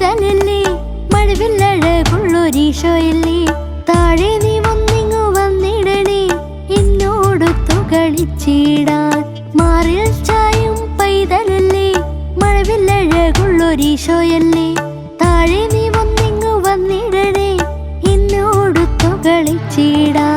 പൈതലല്ലേ മഴവില്ലഴകുള്ളൊരീശോയല്ലേ താഴെ നീ ഒന്നിങ്ങു വന്നിടണേ എന്നോടൊത്തു കളിച്ചിടാൻ മാറിൽ ചായും പൈതലല്ലേ മഴവില്ലഴകുള്ളൊരീശോയല്ലേ താഴെ നീ ഒന്നിങ്ങു വന്നിടണേ എന്നോടൊത്തു കളിച്ചിടാൻ